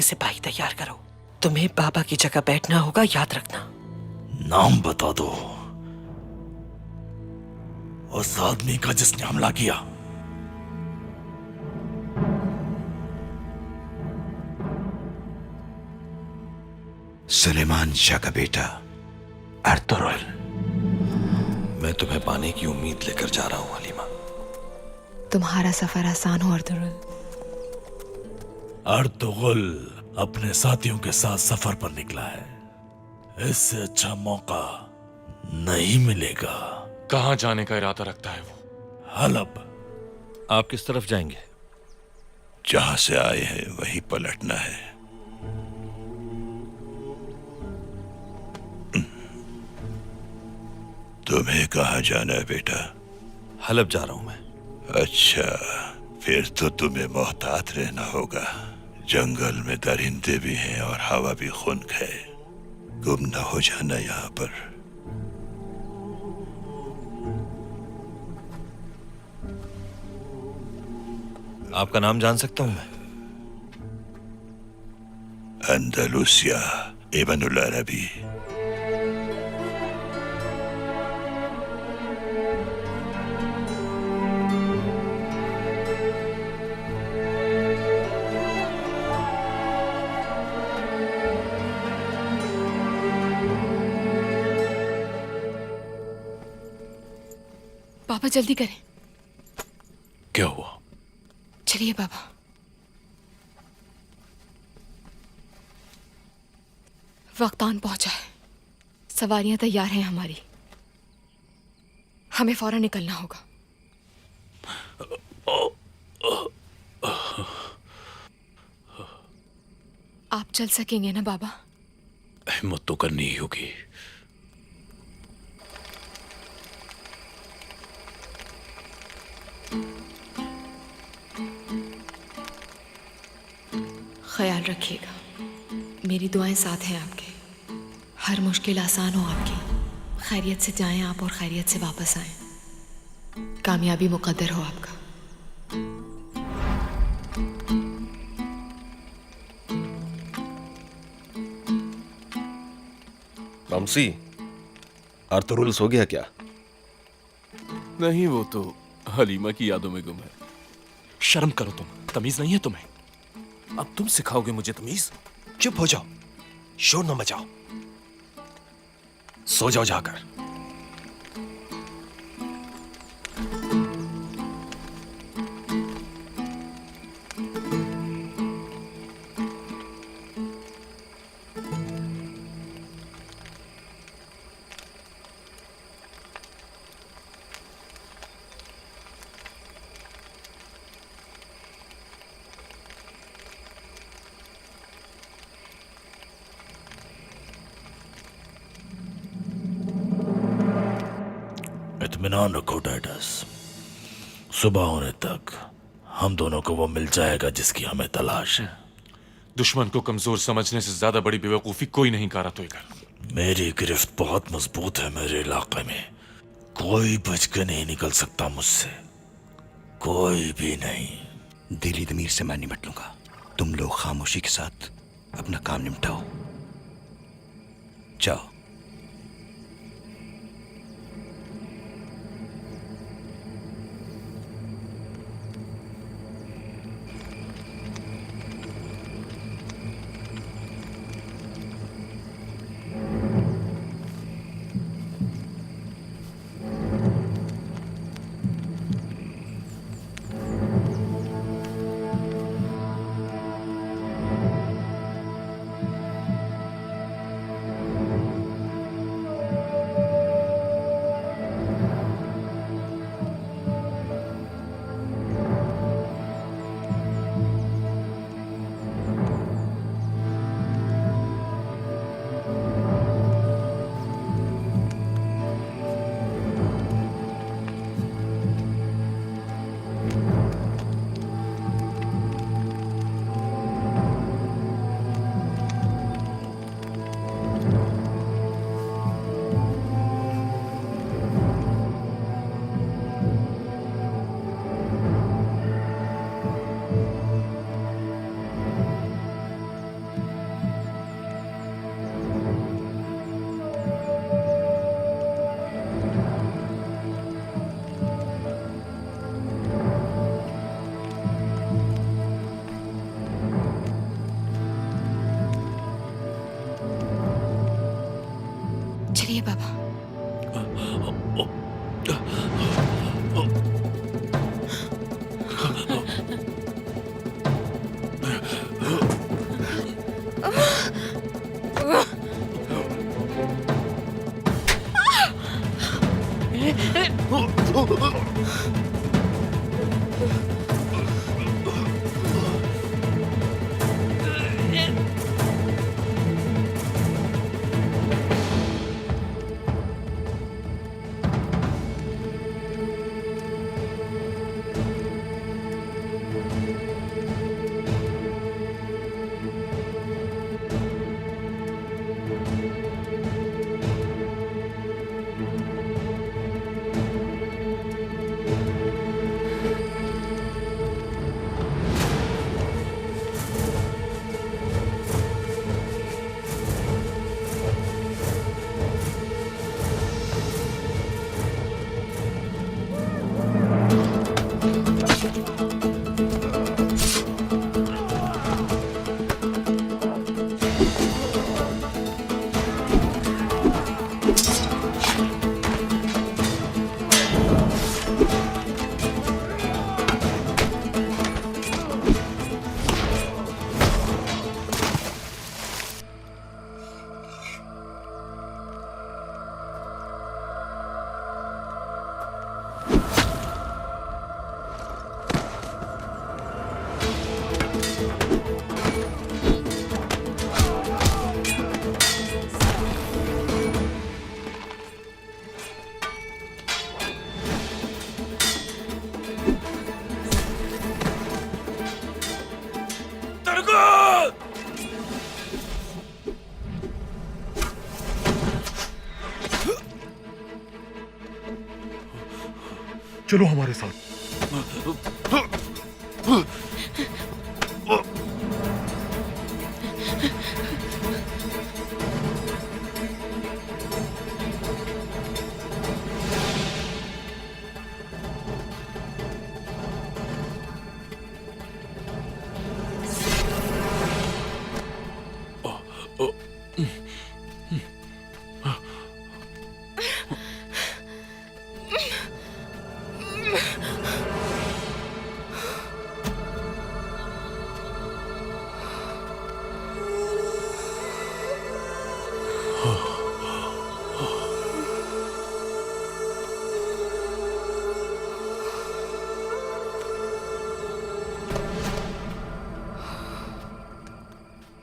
सिपाही तैयार करो। तुम्हें बाबा की जगह बैठना होगा, याद रखना। नाम बता दो उस आदमी का जिसने हमला किया। सुलेमान शाह का बेटा अर्तुगरुल। मैं तुम्हें पाने की उम्मीद लेकर जा रहा हूं हलीमा। तुम्हारा सफर आसान हो अर्तुगरुल। अर्तुगरुल अपने साथियों के साथ सफर पर निकला है। इससे अच्छा मौका नहीं मिलेगा। कहां जाने का इरादा रखता है वो? हलब। आप किस तरफ जाएंगे? जहां से आए हैं वहीं पलटना है। तुम्हें कहां जाना है बेटा? हलब जा रहा हूं मैं। अच्छा, फिर तो तुम्हें मोहतात रहना होगा। जंगल में दरिंदे भी हैं और हवा भी खुनक है। गुम न हो जाना यहाँ पर। आपका नाम जान सकता हूं मैं? अंदालुसिया इब्नुल अरबी। पापा जल्दी करें। क्या हुआ? चलिए बाबा। वक्त आन पहुंचा है। सवारियां तैयार हैं हमारी। हमें फौरन निकलना होगा। आप चल सकेंगे ना बाबा? हिम्मत तो करनी ही होगी। ख्याल रखिएगा। मेरी दुआएं साथ हैं आपके। हर मुश्किल आसान हो आपकी। खैरियत से जाएं आप और खैरियत से वापस आएं। कामयाबी मुकद्दर हो आपका। रमसी, अर्तुगरुल सो गया क्या? नहीं, वो तो हलीमा की यादों में गुम है। शर्म करो तुम, तमीज नहीं है तुम्हें? अब तुम सिखाओगे मुझे तमीज? चुप हो जाओ, शोर न मचाओ, सो जाओ जाकर। इत्मीनान रखो टाइटस। सुबह होने तक हम दोनों को वो मिल जाएगा जिसकी हमें तलाश है। दुश्मन को कमजोर समझने से ज्यादा बड़ी बेवकूफी कोई नहीं करा तो मेरी गिरफ्त बहुत मजबूत है। मेरे इलाके में कोई बच के नहीं निकल सकता मुझसे, कोई भी नहीं। दिली दमीर से मैं निपट लूंगा। तुम लोग खामोशी के साथ अपना काम निपटाओ। जाओ। चलिए बाबा। चलो हमारे साथ।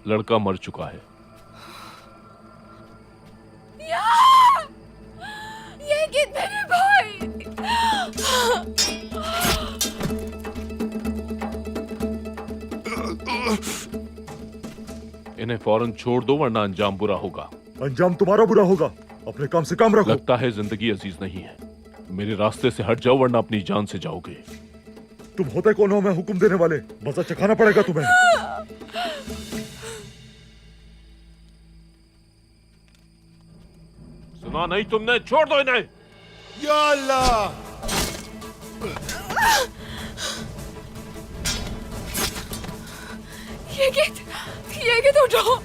लड़का मर चुका है। ये कितने भाई? इन्हें फौरन छोड़ दो वरना अंजाम बुरा होगा। अंजाम तुम्हारा बुरा होगा। अपने काम से काम रखो। लगता है जिंदगी अजीज नहीं है। मेरे रास्ते से हट जाओ वरना अपनी जान से जाओगे। तुम होते कौन हो मैं हुक्म देने वाले? मजा चखाना पड़ेगा तुम्हें। सुना नहीं तुमने? छोड़ दो इन्हें। या अल्लाह! ये गीत उठाओ।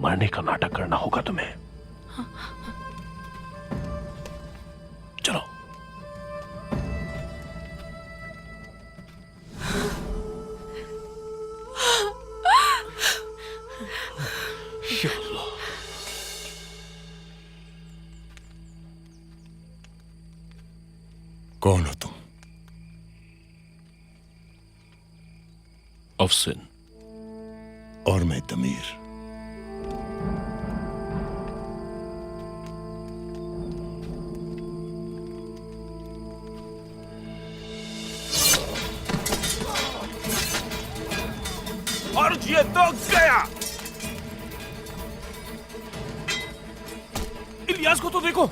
मरने का नाटक करना होगा तुम्हें। चलो। कौन हो तुम? अफसिन। और मैं तमीर। और ये तो गया। इलियास को तो देखो,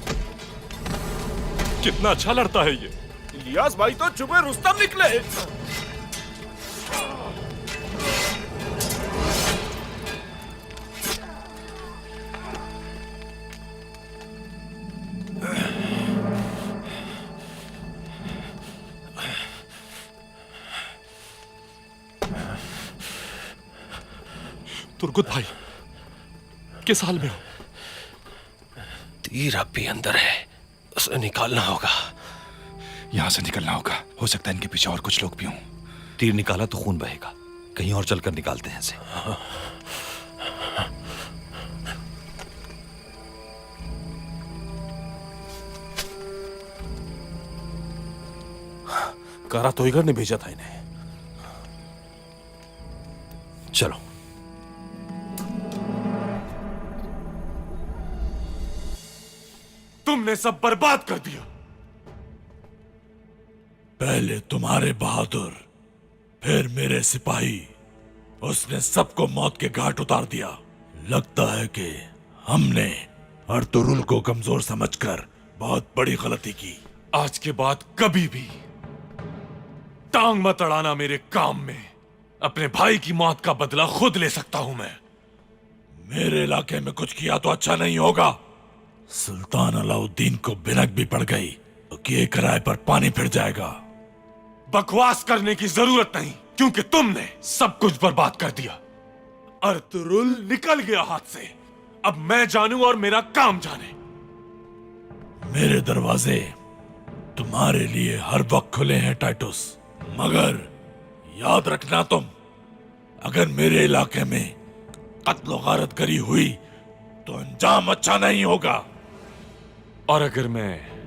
कितना अच्छा लड़ता है ये। इलियास भाई तो चुपे रुस्तम निकले। तुर्गुत भाई, किस हाल में हो? तीर अब भी अंदर है, उसे निकालना होगा। यहां से निकलना होगा। हो सकता है इनके पीछे और कुछ लोग भी हों। तीर निकाला तो खून बहेगा, कहीं और चलकर निकालते हैं इसे। कारा तोइगर ने भेजा था इन्हें। चलो। तुमने सब बर्बाद कर दिया। पहले तुम्हारे बहादुर, फिर मेरे सिपाही, उसने सबको मौत के घाट उतार दिया। लगता है कि हमने अर्तुरुल को कमजोर समझकर बहुत बड़ी गलती की। आज के बाद कभी भी टांग मत अड़ाना मेरे काम में। अपने भाई की मौत का बदला खुद ले सकता हूं मैं। मेरे इलाके में कुछ किया तो अच्छा नहीं होगा। सुल्तान अलाउद्दीन को बिनक भी पड़ गई तो किए किराए पर पानी फिर जाएगा। बकवास करने की जरूरत नहीं, क्योंकि तुमने सब कुछ बर्बाद कर दिया। अर्तुरुल निकल गया हाथ से। अब मैं जानूं और मेरा काम जाने। मेरे दरवाजे तुम्हारे लिए हर वक्त खुले हैं टाइटुस, मगर याद रखना तुम, अगर मेरे इलाके में कत्ल गारतगरी हुई तो अंजाम अच्छा नहीं होगा। और अगर मैं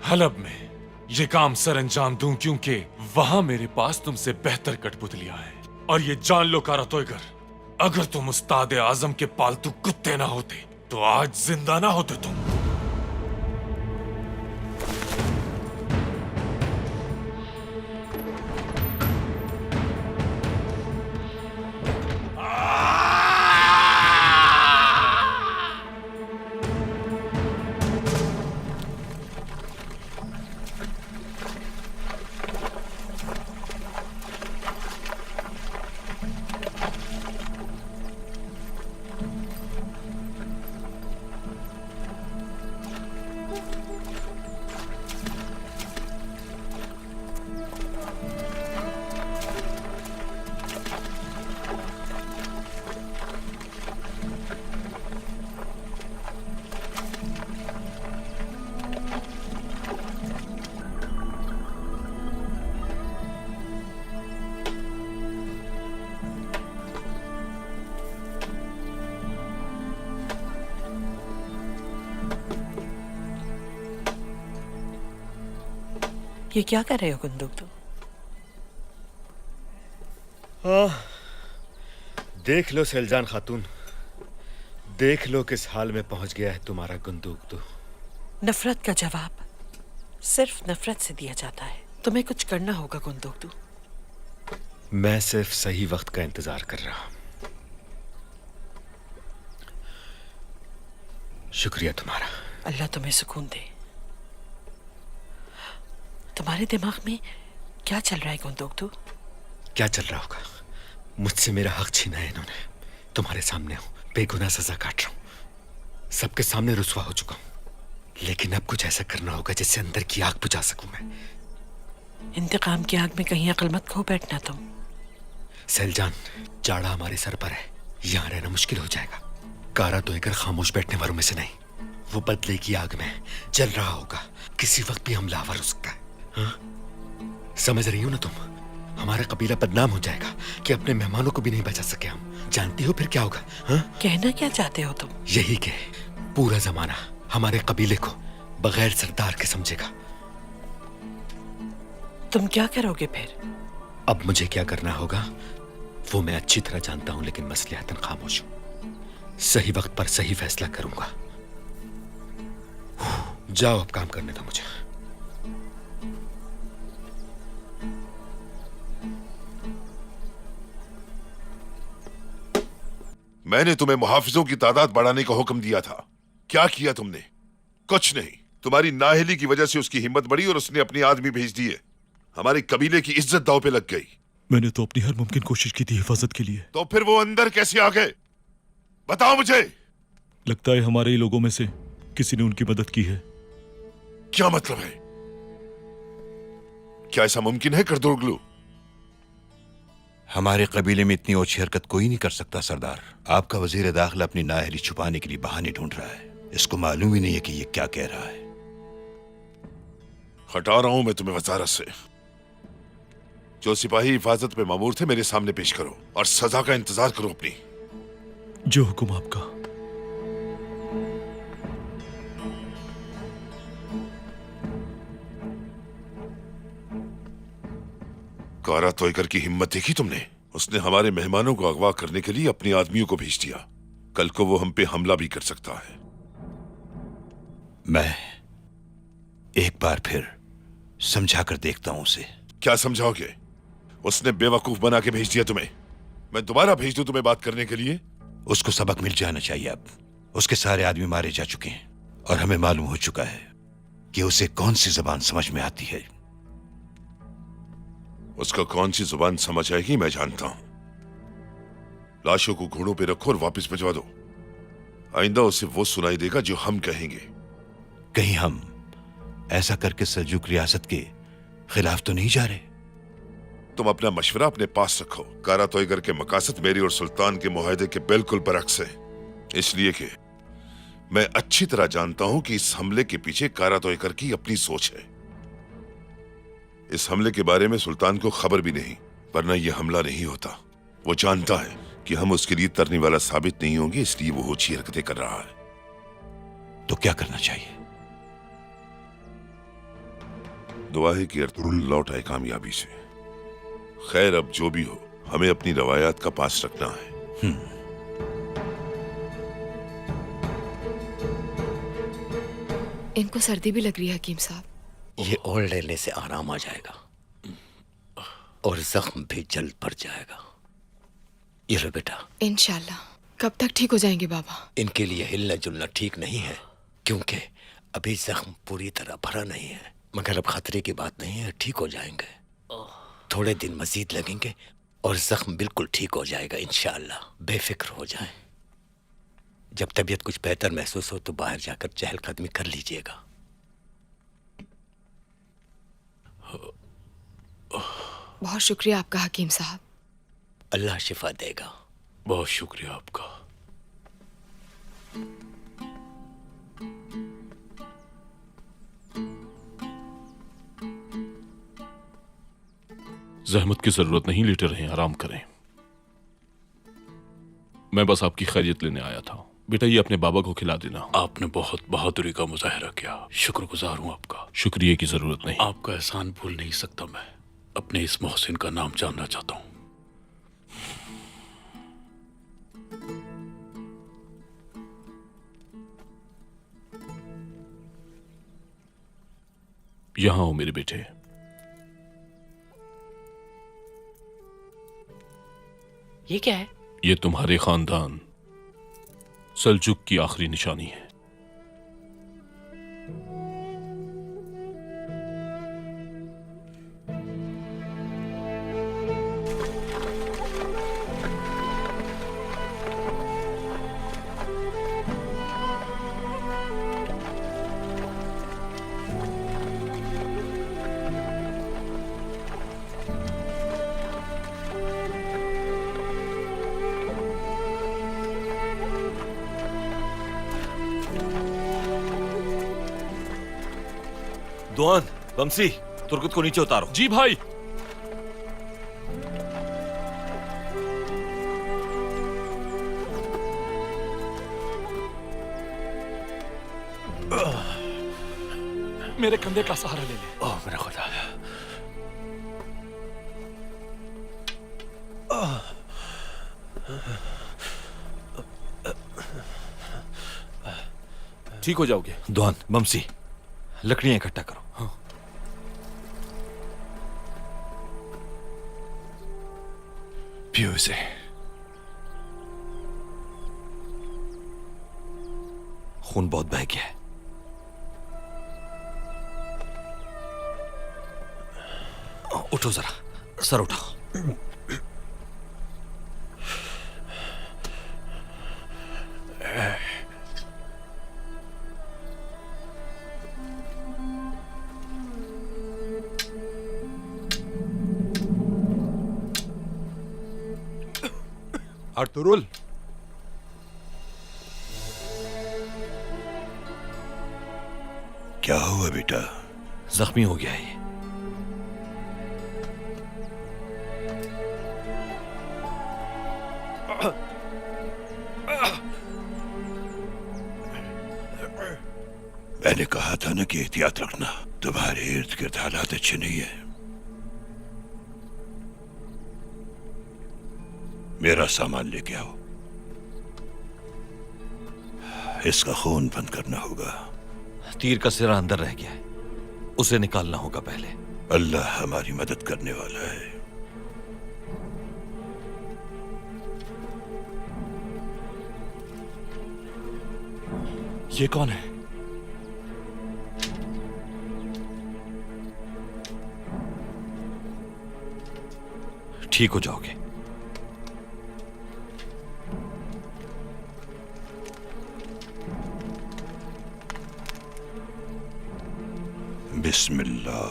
हलब में ये काम सर अंजाम दूं, क्योंकि वहां मेरे पास तुमसे बेहतर कठपुतलियां हैं। और ये जान लो कारा तोइगर, अगर तुम उस्ताद आजम के पालतू कुत्ते ना होते तो आज जिंदा ना होते तुम। ये क्या कर रहे हो कुंदुक तुम? देख लो सेलजान खातून, देख लो किस हाल में पहुंच गया है तुम्हारा गुंदूक तो। नफरत का जवाब सिर्फ नफरत से दिया जाता है। तुम्हें कुछ करना होगा कुंदुक तू। मैं सिर्फ सही वक्त का इंतजार कर रहा हूं। शुक्रिया तुम्हारा। अल्लाह तुम्हें सुकून दे। तुम्हारे दिमाग में क्या चल रहा है कुंदुक तू? क्या चल रहा होगा? मुझसे मेरा हक छीना है इन्होंने। तुम्हारे सामने हूं, बेगुनाह सजा काट रहा हूं, सबके सामने रुसवा हो चुका हूं। लेकिन अब कुछ ऐसा करना होगा जिससे अंदर की आग बुझा सकूं मैं। इंतकाम की आग में कहीं अक्ल मत खो बैठना तुम। सैलजान, जाड़ा हमारे सर पर है, यहां रहना मुश्किल हो जाएगा। कारा तोइगर खामोश बैठने वालों में से नहीं, वो बदले की आग में जल रहा होगा। किसी वक्त भी हमलावर हो सकता है। हाँ? समझ रही हो ना तुम? हमारा कबीला बदनाम हो जाएगा कि अपने मेहमानों को भी नहीं बचा सके हम। जानती हो फिर क्या होगा? हाँ? कहना क्या चाहते हो तुम? यही कि पूरा जमाना हमारे कबीले को बगैर सरदार के समझेगा। तुम क्या करोगे फिर? अब मुझे क्या करना होगा वो मैं अच्छी तरह जानता हूं, लेकिन मसलिहतन खामोश हूं। सही वक्त पर सही फैसला करूंगा। जाओ, अब काम करने दो मुझे। मैंने तुम्हें मुहाफिजों की तादाद बढ़ाने का हुक्म दिया था। क्या किया तुमने? कुछ नहीं। तुम्हारी नाअहली की वजह से उसकी हिम्मत बढ़ी और उसने अपने आदमी भेज दिए। हमारे कबीले की इज्जत दांव पे लग गई। मैंने तो अपनी हर मुमकिन कोशिश की थी हिफाजत के लिए। तो फिर वो अंदर कैसे आ गए? बताओ मुझे। लगता है हमारे ही लोगों में से किसी ने उनकी मदद की है। क्या मतलब है? क्या ऐसा मुमकिन है करदोगलू? हमारे कबीले में इतनी ओछी हरकत कोई नहीं कर सकता सरदार। आपका वजीर दाखिला अपनी नाअहली छुपाने के लिए बहाने ढूंढ रहा है। इसको मालूम ही नहीं है कि ये क्या कह रहा है। हटा रहा हूं मैं तुम्हें वजारत से। जो सिपाही हिफाजत पे मामूर थे मेरे सामने पेश करो और सजा का इंतजार करो अपनी। जो हुक्म आपका। कारा तोयकर की हिम्मत देखी तुमने? उसने हमारे मेहमानों को अगवा करने के लिए अपने आदमियों को भेज दिया। कल को वो हम पे हमला भी कर सकता है। मैं एक बार फिर समझा कर देखता हूं उसे। क्या समझाओगे? उसने बेवकूफ बना के भेज दिया तुम्हें। मैं दोबारा भेज दूं तुम्हें बात करने के लिए? उसको सबक मिल जाना चाहिए। अब उसके सारे आदमी मारे जा चुके हैं और हमें मालूम हो चुका है कि उसे कौन सी जबान समझ में आती है। उसका कौन सी जुबान समझ आएगी मैं जानता हूं। लाशों को घोड़ों पे रखो और वापस भिजवा दो। आइंदा उसे वो सुनाई देगा जो हम कहेंगे। कहीं हम ऐसा करके सल्जूक रियासत के खिलाफ तो नहीं जा रहे? तुम अपना मशवरा अपने पास रखो। कारा तोयगर के मकासद मेरी और सुल्तान के मुआहदे के बिल्कुल बरक्स है। इसलिए कि मैं अच्छी तरह जानता हूं कि इस हमले के पीछे कारा तोयकर की अपनी सोच है। इस हमले के बारे में सुल्तान को खबर भी नहीं, वरना यह हमला नहीं होता। वो जानता है कि हम उसके लिए तरने वाला साबित नहीं होंगे, इसलिए वो ओछी हरकतें कर रहा है। तो क्या करना चाहिए? दुआ है कि अर्तुगरुल लौट आए कामयाबी से। खैर, अब जो भी हो, हमें अपनी रवायात का पास रखना है। इनको सर्दी भी लग रही है हकीम साहब। ये ओढ़ लेने से आराम आ जाएगा और जख्म भी जल्द भर जाएगा। ये लो बेटा। इंशाल्लाह। कब तक ठीक हो जाएंगे बाबा? इनके लिए हिलना जुलना ठीक नहीं है, क्योंकि अभी जख्म पूरी तरह भरा नहीं है, मगर अब खतरे की बात नहीं है, ठीक हो जाएंगे। थोड़े दिन मजीद लगेंगे और जख्म बिल्कुल ठीक हो जाएगा इंशाअल्लाह। बेफिक्र हो जाएं। जब तबीयत कुछ बेहतर महसूस हो तो बाहर जाकर चहलकदमी कर लीजिएगा। बहुत शुक्रिया आपका हकीम साहब। अल्लाह शिफा देगा। बहुत शुक्रिया आपका। जहमत की जरूरत नहीं, लेटे रहें, आराम करें। मैं बस आपकी खैरियत लेने आया था। बेटा, ये अपने बाबा को खिला देना। आपने बहुत बहादुरी का मुजाहरा किया, शुक्रगुजार हूँ आपका। शुक्रिया की जरूरत नहीं। आपका एहसान भूल नहीं सकता मैं। अपने इस मोहसिन का नाम जानना चाहता हूँ। यहां हो मेरे बेटे। ये क्या है? ये तुम्हारे खानदान सल्जुक की आखिरी निशानी है। दुआन, बमसी, तुर्कत को नीचे उतारो। जी भाई। मेरे कंधे का सहारा ले ले। ओह मेरा खुदा। ठीक हो जाओगे। दुआन, बमसी, लकड़ियां इकट्ठा करो। हाँ। पियो इसे। खून बहुत बह गया है। उठो जरा, सर उठाओ। अर्तुरुल, क्या हुआ बेटा? जख्मी हो गया है। मैंने कहा था ना कि एहतियात रखना। तुम्हारे इर्द गिर्द हालात अच्छे नहीं है। मेरा सामान लेके आओ। इसका खून बंद करना होगा। तीर का सिरा अंदर रह गया है, उसे निकालना होगा पहले। अल्लाह हमारी मदद करने वाला है। ये कौन है? ठीक हो जाओगे। बिस्मिल्लाह।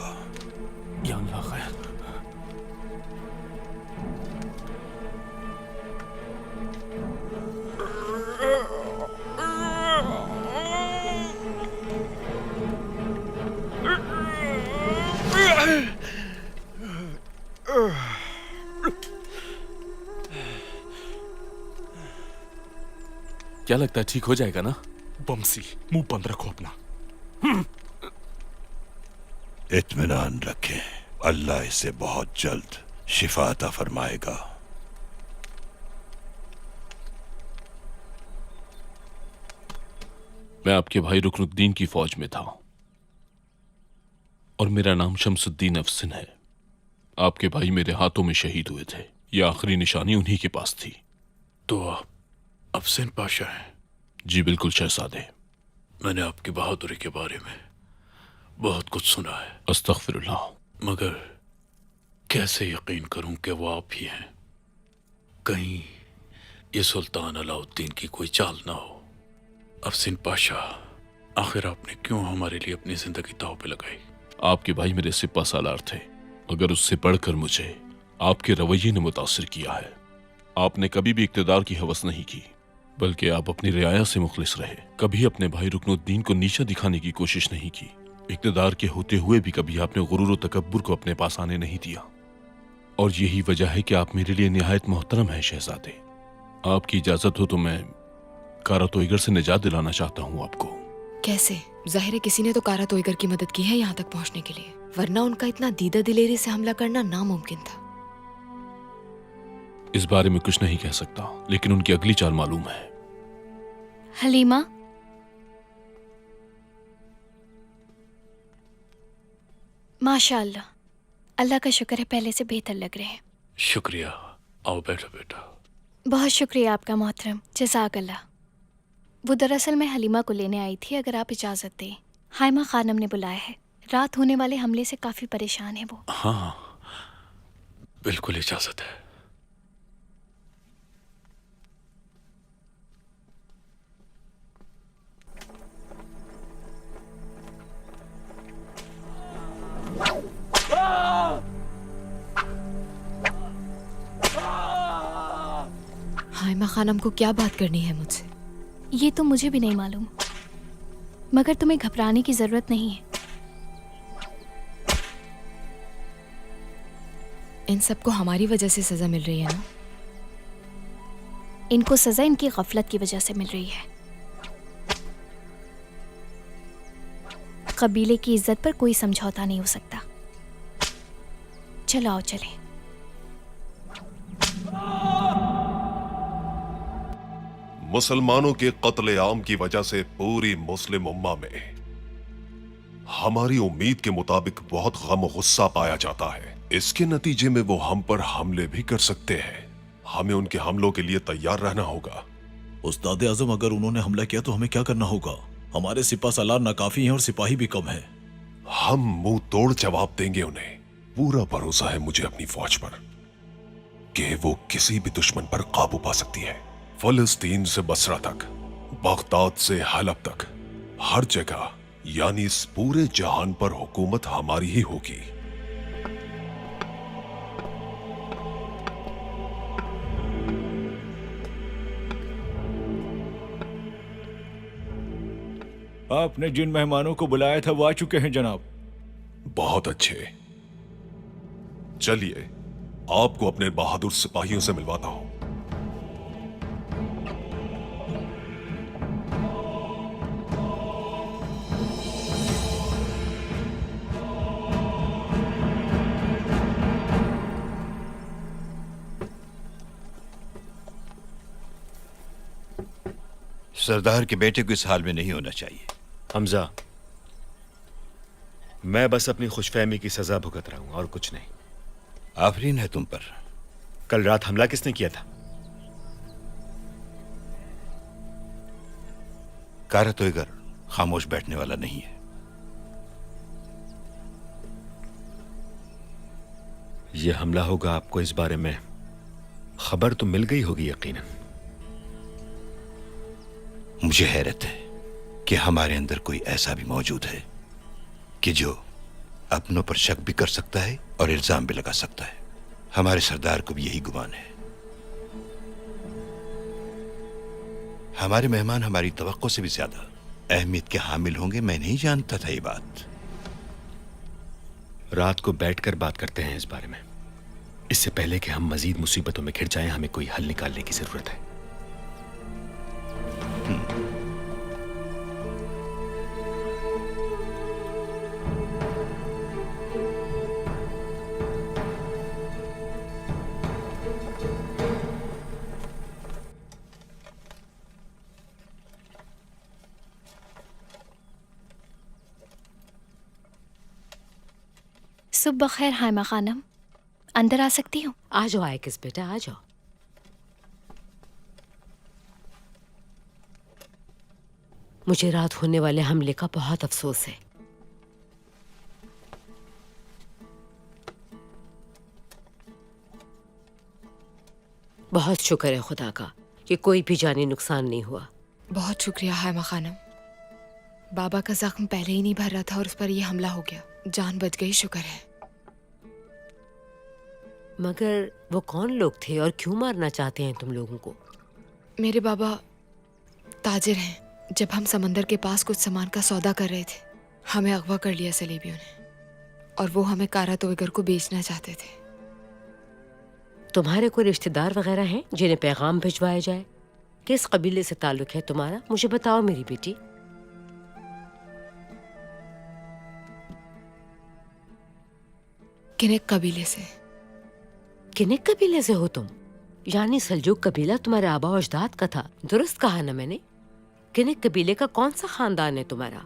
या अल्लाह खैर। क्या लगता है ठीक हो जाएगा ना? बमसी, मुंह बंद रखो अपना। इत्मीनान रखें, अल्लाह इसे बहुत जल्द शिफा अता फरमाएगा। मैं आपके भाई रुकनुद्दीन की फौज में था और मेरा नाम शमसुद्दीन अफसिन है। आपके भाई मेरे हाथों में शहीद हुए थे। यह आखिरी निशानी उन्हीं के पास थी। तो आप अफसिन पाशा हैं? जी बिल्कुल शहजादे। मैंने आपकी बहादुरी के बारे में बहुत कुछ सुना है। अस्तगफिरुल्लाह। मगर कैसे यकीन करूं कि वो आप ही हैं? कहीं ये सुल्तान अलाउद्दीन की कोई चाल ना हो। अफसिन पाशा, आखिर आपने क्यों हमारे लिए अपनी जिंदगी दांव पे लगाई? आपके भाई मेरे सिपा सालार थे, मगर उससे बढ़कर मुझे आपके रवैये ने मुतासिर किया है। आपने कभी भी इक्तदार की हवस नहीं की, बल्कि आप अपनी रियाया से मुखलिस रहे। कभी अपने भाई रुकनुद्दीन को नीचा दिखाने की कोशिश नहीं की। इक्तदार के होते हुए भी कभी आपने गुरूर और तकब्बुर को अपने पास आने नहीं दिया। और यही वजह है कि आप मेरे लिए निहायत मोहतरम हैं शहजादे। आपकी इजाजत हो तो मैं कारा तोइगर से निजात दिलाना चाहता हूँ आपको। कैसे? जाहिर है किसी ने तो कारा तोइगर की मदद की है यहाँ तक पहुँचने के लिए, वरना उनका इतना दीदा दिलेरी से हमला करना नामुमकिन था। इस बारे में कुछ नहीं कह सकता, लेकिन उनकी अगली चाल मालूम है। हलीमा, माशाअल्लाह, अल्लाह का शुक्र है पहले से बेहतर लग रहे हैं। शुक्रिया। आओ बैठो बेटा। बहुत शुक्रिया आपका मोहतरम, जज़ाकल्लाह। वो दरअसल मैं हलीमा को लेने आई थी, अगर आप इजाज़त दें। हाइमा खानम ने बुलाया है। रात होने वाले हमले से काफ़ी परेशान है वो। हाँ, बिल्कुल इजाज़त है। हाइमा खानम को क्या बात करनी है मुझसे? ये तो मुझे भी नहीं मालूम, मगर तुम्हें घबराने की जरूरत नहीं है। इन सबको हमारी वजह से सजा मिल रही है ना? इनको सजा इनकी गफलत की वजह से मिल रही है। कबीले की इज्जत पर कोई समझौता नहीं हो सकता। चलो आओ चलें। मुसलमानों के कत्ले आम की वजह से पूरी मुस्लिम उम्मा में हमारी उम्मीद के मुताबिक बहुत गम और गुस्सा पाया जाता है। इसके नतीजे में वो हम पर हमले भी कर सकते हैं। हमें उनके हमलों के लिए तैयार रहना होगा। उस्ताद आजम, अगर उन्होंने हमला किया तो हमें क्या करना होगा? हमारे सिपा सालार नाकाफी हैं और सिपाही भी कम है। हम मुंह तोड़ जवाब देंगे उन्हें। पूरा भरोसा है मुझे अपनी फौज पर कि वो किसी भी दुश्मन पर काबू पा सकती है। फलस्तीन से बसरा तक, बगदाद से हलब तक, हर जगह यानी इस पूरे जहान पर हुकूमत हमारी ही होगी। आपने जिन मेहमानों को बुलाया था वो आ चुके हैं जनाब। बहुत अच्छे, चलिए आपको अपने बहादुर सिपाहियों से मिलवाता हूं। सरदार के बेटे को इस हाल में नहीं होना चाहिए। हमजा, मैं बस अपनी खुशफहमी की सजा भुगत रहा हूं और कुछ नहीं। आफरीन है तुम पर। कल रात हमला किसने किया था? कारा तोयगर खामोश बैठने वाला नहीं है। यह हमला होगा, आपको इस बारे में खबर तो मिल गई होगी यकीनन। मुझे हैरत है कि हमारे अंदर कोई ऐसा भी मौजूद है कि जो अपनों पर शक भी कर सकता है और इल्जाम भी लगा सकता है। हमारे सरदार को भी यही गुमान है। हमारे मेहमान हमारी तवक्को से भी ज्यादा अहमियत के हामिल होंगे। मैं नहीं जानता था ये बात। रात को बैठकर बात करते हैं इस बारे में। इससे पहले कि हम मजीद मुसीबतों में घिर जाएं, हमें कोई हल निकालने की जरूरत है। सुबह बखैर हाइमा खानम, अंदर आ सकती हूँ? आ जाओ आयकिस बेटा, आ जाओ। मुझे रात होने वाले हमले का बहुत अफसोस है। बहुत शुक्र है खुदा का कि कोई भी जानी नुकसान नहीं हुआ। बहुत शुक्रिया हाइमा खानम। बाबा का जख्म पहले ही नहीं भर रहा था और उस पर यह हमला हो गया। जान बच गई, शुक्र है। मगर वो कौन लोग थे और क्यों मारना चाहते हैं तुम लोगों को? मेरे बाबा ताजिर हैं। जब हम समंदर के पास कुछ सामान का सौदा कर रहे थे, हमें अगवा कर लिया सलीबियों ने और वो हमें कारा तोयगर को बेचना चाहते थे। तुम्हारे कोई रिश्तेदार वगैरह हैं जिन्हें पैगाम भिजवाया जाए? किस कबीले से ताल्लुक है तुम्हारा? मुझे बताओ मेरी बेटी। किनेक कबीले से। किनेक कबीले से हो तुम? यानी सल्जूक कबीला तुम्हारे आबा और अजदाद का था। दुरुस्त कहा ना मैंने? किनेक कबीले का कौन सा खानदान है तुम्हारा?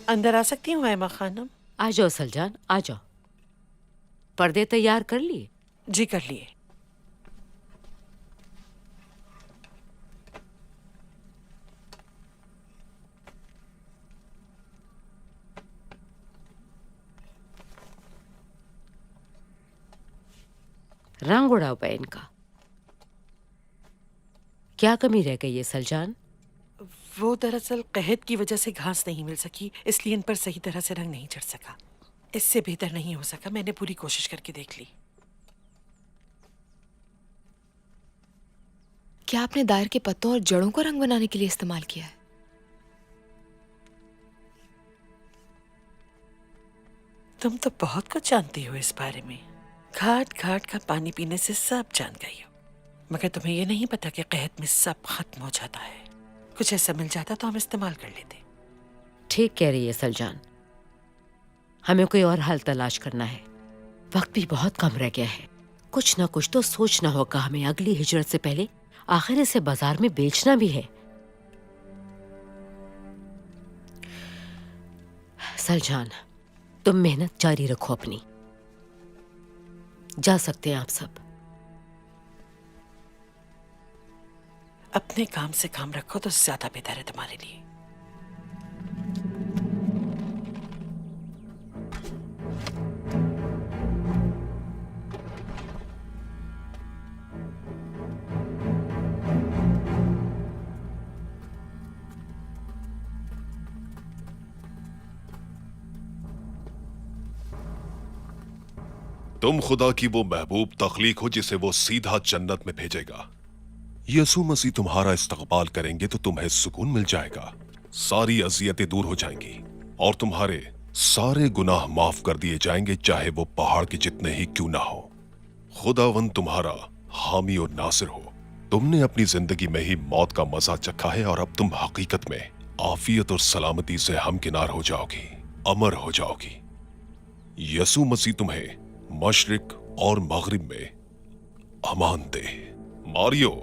अंदर आ सकती हूँ हाइमा खानम? आ जाओ सलजान, आ जाओ। पर्दे तैयार कर लिए? जी कर लिए। रंग उड़ाओ पे इनका। क्या कमी रह गई है सलजान? वो दरअसल कहत की वजह से घास नहीं मिल सकी, इसलिए इन पर सही तरह से रंग नहीं चढ़ सका। इससे बेहतर नहीं हो सका। मैंने पूरी कोशिश करके देख ली। क्या आपने दायर के पत्तों और जड़ों को रंग बनाने के लिए इस्तेमाल किया है? तुम तो बहुत कुछ जानती हो इस बारे में। घाट घाट का पानी पीने से सब जान गई हो। मगर तुम्हें ये नहीं पता कि कहत में सब खत्म हो जाता है। कुछ ऐसा मिल जाता तो हम इस्तेमाल कर लेते। ठीक कह रही है सलजान। हमें कोई और हल तलाश करना है। वक्त भी बहुत कम रह गया है। कुछ ना कुछ तो सोचना होगा हमें। अगली हिजरत से पहले आखिर इसे बाजार में बेचना भी है। सलजान, तुम मेहनत जारी रखो अपनी। जा सकते हैं आप सब। अपने काम से काम रखो तो ज्यादा बेहतर है तुम्हारे लिए। तुम खुदा की वो महबूब तख्लीक हो जिसे वो सीधा जन्नत में भेजेगा। यसू मसीह तुम्हारा इस्तकबाल करेंगे तो तुम्हें सुकून मिल जाएगा, सारी अजियतें दूर हो जाएंगी और तुम्हारे सारे गुनाह माफ कर दिए जाएंगे, चाहे वो पहाड़ के जितने ही क्यों ना हो। खुदावन तुम्हारा हामी और नासिर हो। तुमने अपनी जिंदगी में ही मौत का मजा चखा है और अब तुम हकीकत में आफियत और सलामती से हमकिनार हो जाओगी, अमर हो जाओगी। यसू मसीह तुम्हें मशरिक और मगरिब में अमान दे। मारियो।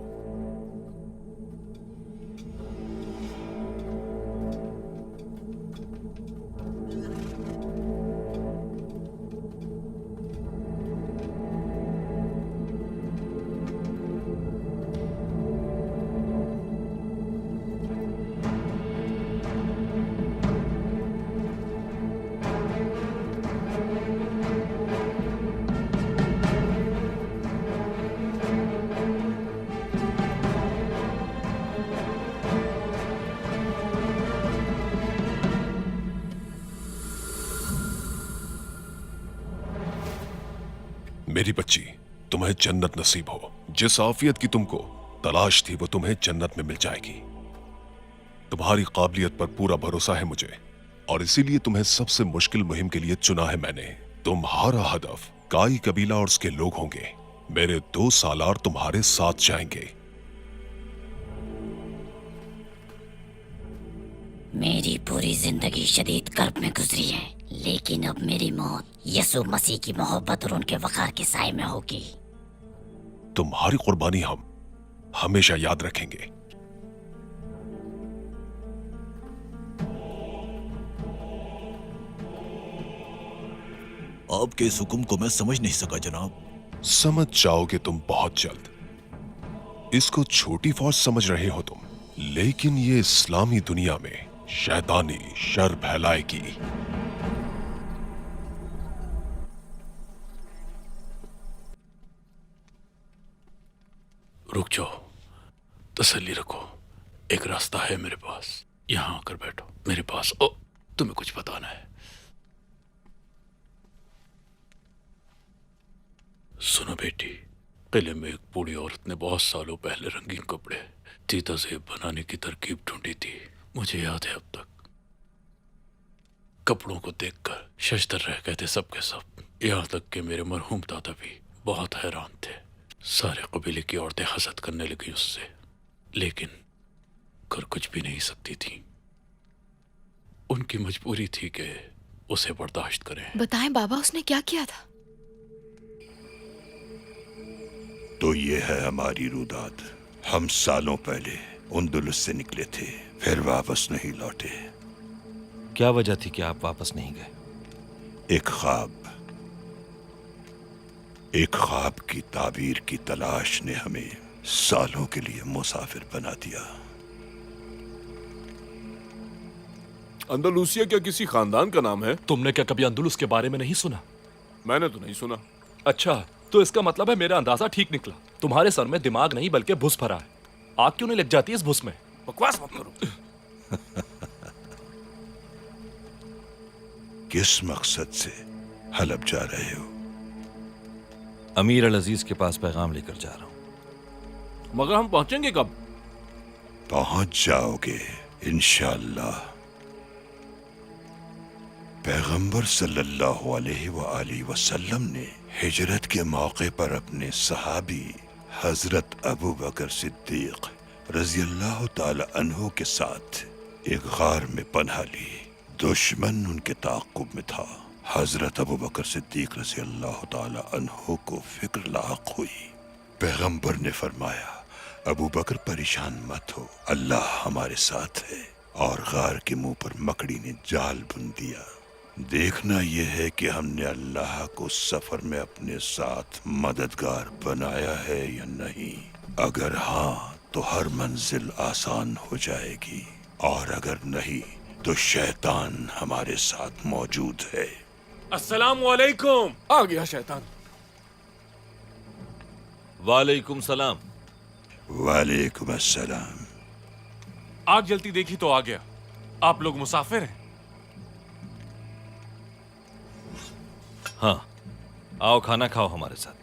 मेरी बच्ची, तुम्हें जन्नत नसीब हो। जिस आफियत की तुमको तलाश थी वो तुम्हें जन्नत में मिल जाएगी। तुम्हारी काबिलियत पर पूरा भरोसा है मुझे और इसीलिए तुम्हें सबसे मुश्किल मुहिम के लिए चुना है मैंने। तुम्हारा हदफ काई कबीला और उसके लोग होंगे। मेरे 2 सालार तुम्हारे साथ जाएंगे। मेरी पूरी जिंदगी शदीद कर्ब में गुजरी है, लेकिन अब मेरी मौत यसु मसीह की मोहब्बत और उनके वकार के साए में होगी। तुम्हारी कुर्बानी हम हमेशा याद रखेंगे। आपके इस हुक्म को मैं समझ नहीं सका जनाब। समझ जाओगे तुम बहुत जल्द। इसको छोटी फौज समझ रहे हो तुम, लेकिन ये इस्लामी दुनिया में शैतानी शर फैलाएगी। रुक जाओ, तसल्ली रखो, एक रास्ता है मेरे पास। यहां आकर बैठो मेरे पास। ओ, तुम्हें कुछ बताना है। सुनो बेटी, किले में एक बूढ़ी औरत ने बहुत सालों पहले रंगीन कपड़े तीता सेब बनाने की तरकीब ढूंढी थी। मुझे याद है अब तक। कपड़ों को देखकर शशदर रह गए थे सब के सब, यहाँ तक कि मेरे मरहूम दादा भी बहुत हैरान थे। सारे कबीले की औरतें हसद करने लगी उससे, लेकिन कर कुछ भी नहीं सकती थी। उनकी मजबूरी थी कि उसे बर्दाश्त करें। बताएं बाबा, उसने क्या किया था? तो ये है हमारी रुदात। हम सालों पहले उंदुलुस से निकले थे, फिर वापस नहीं लौटे। क्या वजह थी कि आप वापस नहीं गए? एक ख्वाब की ताबीर की तलाश ने हमें सालों के लिए मुसाफिर बना दिया। अंदालूसिया क्या किसी खानदान का नाम है? तुमने क्या कभी अंदुलुस के बारे में नहीं सुना? मैंने तो नहीं सुना। अच्छा, तो इसका मतलब है मेरा अंदाजा ठीक निकला। तुम्हारे सर में दिमाग नहीं बल्कि भुस भरा है। आग क्यों नहीं लग जाती इस भुस में? बकवास मत करो। किस मकसद से हलब जा रहे हो? अमीर अल अजीज के पास पैगाम लेकर जा रहा हूं। मगर हम पहुंचेंगे कब? पहुंच जाओगे इंशाअल्लाह। पैगंबर सल्लल्लाहु अलैहि वसल्लम ने हिजरत के मौके पर अपने सहाबी हजरत अबू बकर सिद्दीक रज़ियल्लाहु ताला अन्हु के साथ एक गार में पनाह ली। दुश्मन उनके ताक़ुब में था। हजरत अबू बकर सिद्दीक रज़ियल्लाहु ताला अन्हु को फिक्र लाक हुई। पैगंबर ने फरमाया, अबू बकर परेशान मत हो, अल्लाह हमारे साथ है। और गार के मुंह पर मकड़ी ने जाल बुन दिया। देखना यह है कि हमने अल्लाह को सफर में अपने साथ मददगार बनाया है या नहीं। अगर हाँ तो हर मंजिल आसान हो जाएगी, और अगर नहीं तो शैतान हमारे साथ मौजूद है। अस्सलामु अलैकुम। आ गया शैतान। वालेकुम सलाम। वालेकुम अस्सलाम। आग जलती देखी तो आ गया। आप लोग मुसाफिर हैं? हाँ, आओ खाना खाओ हमारे साथ।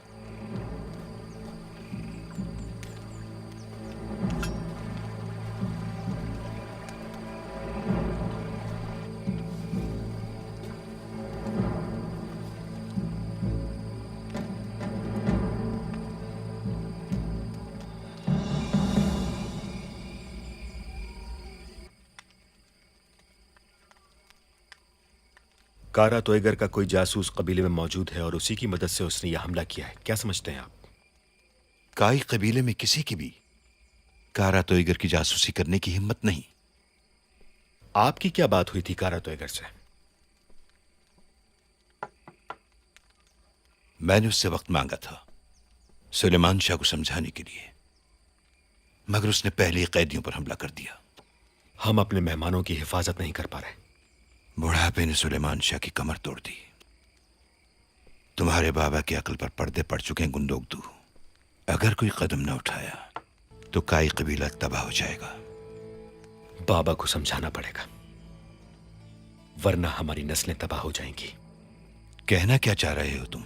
कारा तोयगर का कोई जासूस कबीले में मौजूद है और उसी की मदद से उसने यह हमला किया है, क्या समझते हैं आप? काई कबीले में किसी की भी कारा तोयगर की जासूसी करने की हिम्मत नहीं। आपकी क्या बात हुई थी कारा तोयगर से? मैंने उससे वक्त मांगा था सुलेमान शाह को समझाने के लिए, मगर उसने पहले ही कैदियों पर हमला कर दिया। हम अपने मेहमानों की हिफाजत नहीं कर पा रहे। बुढ़ापे ने सुलेमान शाह की कमर तोड़ दी। तुम्हारे बाबा की अकल पर पर्दे पड़ चुके हैं गुंदोगदू। अगर कोई कदम न उठाया तो काई कबीला तबाह हो जाएगा। बाबा को समझाना पड़ेगा, वरना हमारी नस्लें तबाह हो जाएंगी। कहना क्या चाह रहे हो तुम?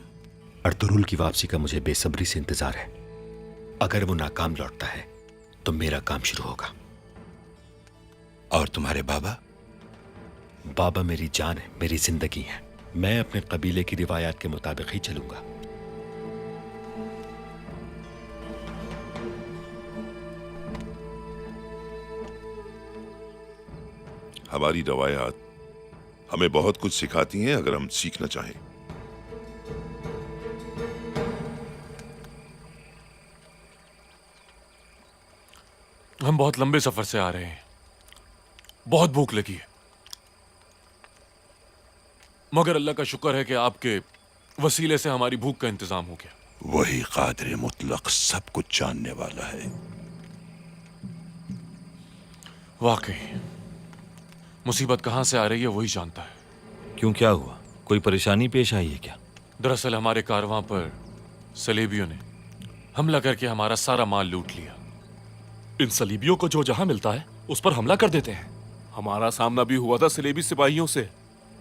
अर्तुरुल की वापसी का मुझे बेसब्री से इंतजार है। अगर वो नाकाम लौटता है तो मेरा काम शुरू होगा। और तुम्हारे बाबा? बाबा मेरी जान है, मेरी जिंदगी है। मैं अपने कबीले की रिवायात के मुताबिक ही चलूंगा। हमारी रवायात हमें बहुत कुछ सिखाती हैं अगर हम सीखना चाहें। हम बहुत लंबे सफर से आ रहे हैं, बहुत भूख लगी है, मगर अल्लाह का शुक्र है कि आपके वसीले से हमारी भूख का इंतजाम हो गया। वही कादिर मुतलक सब कुछ जानने वाला है। वाकई मुसीबत कहां से आ रही है वही जानता है। क्यों, क्या हुआ? कोई परेशानी पेश आई है क्या? दरअसल हमारे कारवां पर सलेबियों ने हमला करके हमारा सारा माल लूट लिया। इन सलीबियों को जो जहां मिलता है उस पर हमला कर देते हैं। हमारा सामना भी हुआ था सलेबी सिपाहियों से,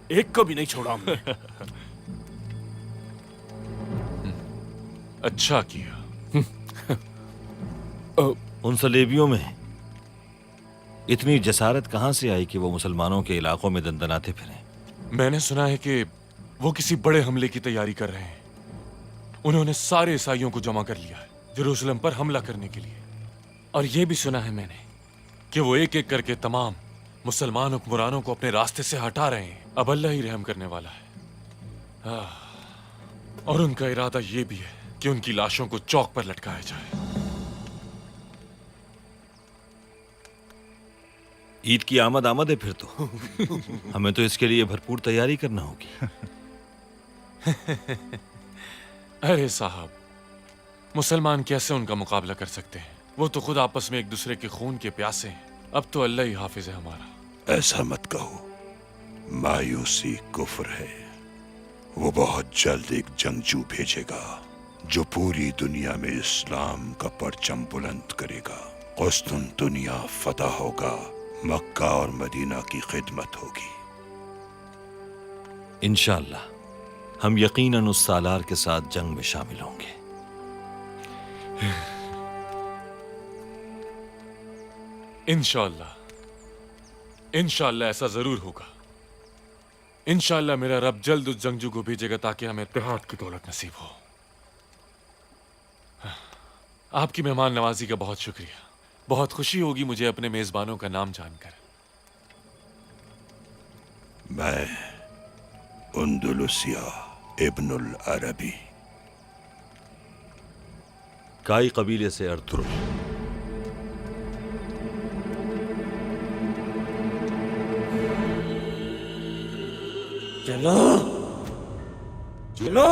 एक को भी नहीं छोड़ा हमने। अच्छा किया। उन सलेबियों में इतनी जसारत कहां से आई कि वो मुसलमानों के इलाकों में दंदनाते फिरें? मैंने सुना है कि वो किसी बड़े हमले की तैयारी कर रहे हैं। उन्होंने सारे ईसाइयों को जमा कर लिया है जेरूसलम पर हमला करने के लिए। और यह भी सुना है मैंने कि वो एक एक करके तमाम मुसलमान हुक्मरानों को अपने रास्ते से हटा रहे हैं। अब अल्लाह ही रहम करने वाला है। और उनका इरादा यह भी है कि उनकी लाशों को चौक पर लटकाया जाए। ईद की आमद है फिर तो। हमें तो इसके लिए भरपूर तैयारी करना होगी। अरे साहब, मुसलमान कैसे उनका मुकाबला कर सकते हैं? वो तो खुद आपस में एक दूसरे के खून के प्यासे हैं। अब तो अल्लाह ही हाफिज है हमारा। ऐसा मत कहो, मायूसी कुफ्र है। वो बहुत जल्द एक जंगजू भेजेगा जो पूरी दुनिया में इस्लाम का परचम बुलंद करेगा। कुस्तुनतुनिया फतह होगा, मक्का और मदीना की खिदमत होगी। इंशाअल्लाह हम यकीनन उस सालार के साथ जंग में शामिल होंगे। इंशाअल्लाह, इंशाअल्लाह ऐसा जरूर होगा। इंशाअल्लाह मेरा रब जल्द उस जंगजू को भेजेगा ताकि हमें इत्तेहाद की दौलत नसीब हो। आपकी मेहमान नवाजी का बहुत शुक्रिया। बहुत खुशी होगी मुझे अपने मेजबानों का नाम जानकर। मैं उंदुलुसिया इब्नुल अरबी, काई कबीले से अर्तुरुल। चलो चलो।